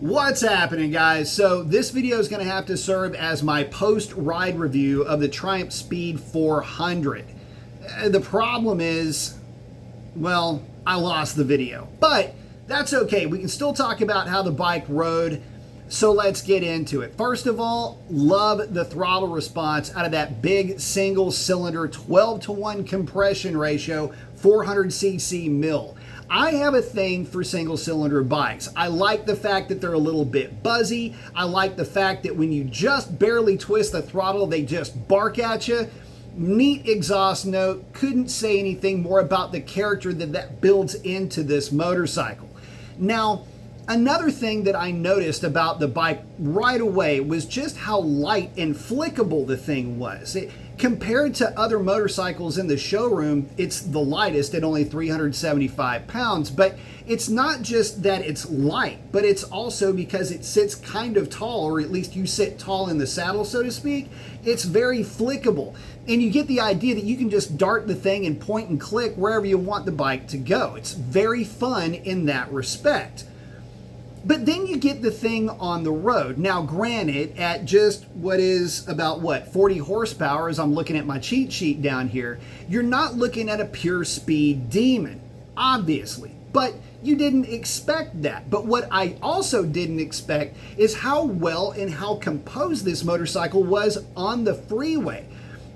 What's happening, guys? So this video is going to have to serve as my post-ride review of the Triumph Speed 400. The problem is, well, I lost the video, but that's okay. We can still talk about how the bike rode, so let's get into it. First of all, love the throttle response out of that big single-cylinder 12-to-1 compression ratio 400cc mill. I have a thing for single-cylinder bikes. I like the fact that they're a little bit buzzy. I like the fact that when you just barely twist the throttle, they just bark at you. Neat exhaust note. Couldn't say anything more about the character that builds into this motorcycle. Now, another thing that I noticed about the bike right away was just how light and flickable the thing was. Compared to other motorcycles in the showroom, it's the lightest at only 375 pounds, but it's not just that it's light, but it's also because it sits kind of tall, or at least you sit tall in the saddle, so to speak. It's very flickable, and you get the idea that you can just dart the thing and point and click wherever you want the bike to go. It's very fun in that respect. But then you get the thing on the road. Now, granted, at just what is about, 40 horsepower, as I'm looking at my cheat sheet down here, you're not looking at a pure speed demon, obviously. But you didn't expect that. But what I also didn't expect is how well and how composed this motorcycle was on the freeway.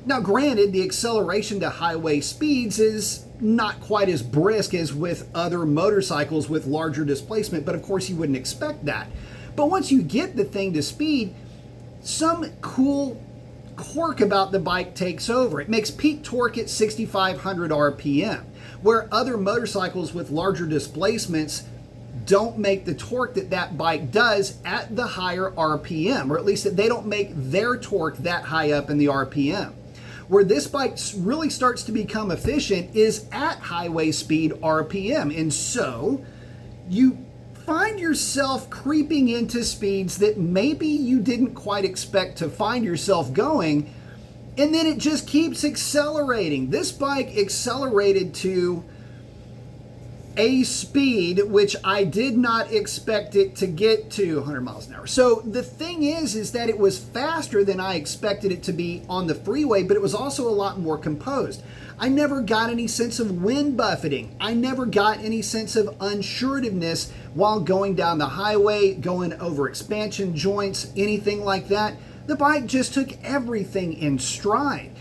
Now, granted, the acceleration to highway speeds is not quite as brisk as with other motorcycles with larger displacement, but of course you wouldn't expect that. But once you get the thing to speed, some cool quirk about the bike takes over. It makes peak torque at 6,500 RPM, where other motorcycles with larger displacements don't make the torque that that bike does at the higher RPM, or at least that they don't make their torque that high up in the RPM. Where this bike really starts to become efficient is at highway speed RPM. And so you find yourself creeping into speeds that maybe you didn't quite expect to find yourself going. And then it just keeps accelerating. This bike accelerated to a speed which I did not expect it to get to 100 miles an hour. So the thing is that it was faster than I expected it to be on the freeway, but it was also a lot more composed. I never got any sense of wind buffeting. I never got any sense of unsureness while going down the highway, going over expansion joints, anything like that. The bike just took everything in stride.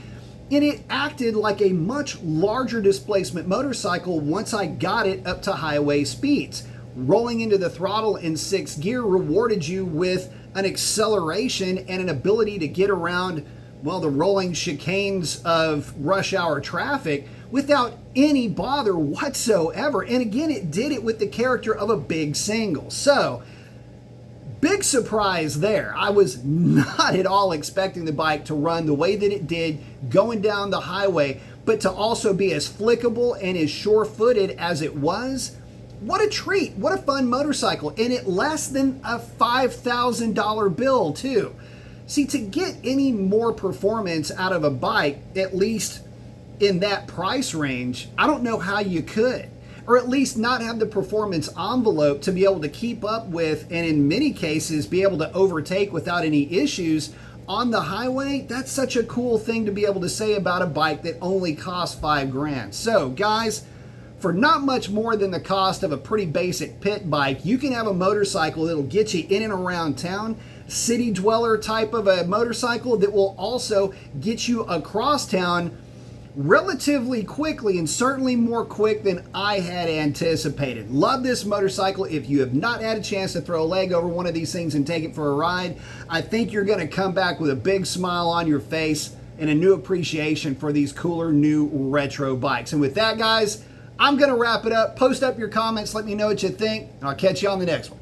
And it acted like a much larger displacement motorcycle once I got it up to highway speeds. Rolling into the throttle in 6th gear rewarded you with an acceleration and an ability to get around, well, the rolling chicanes of rush hour traffic without any bother whatsoever. And again, it did it with the character of a big single. So, big surprise there. I was not at all expecting the bike to run the way that it did going down the highway, but to also be as flickable and as sure-footed as it was. What a treat. What a fun motorcycle. And at less than a $5,000 bill, too. See, to get any more performance out of a bike, at least in that price range, I don't know how you could. Or at least not have the performance envelope to be able to keep up with, and in many cases be able to overtake without any issues on the highway. That's such a cool thing to be able to say about a bike that only costs $5 grand. So guys, for not much more than the cost of a pretty basic pit bike, you can have a motorcycle that'll get you in and around town, city dweller type of a motorcycle that will also get you across town relatively quickly, and certainly more quick than I had anticipated. Love this motorcycle. If you have not had a chance to throw a leg over one of these things and take it for a ride, I think you're going to come back with a big smile on your face and a new appreciation for these cooler new retro bikes. And with that, guys, I'm going to wrap it up. Post up your comments. Let me know what you think, and I'll catch you on the next one.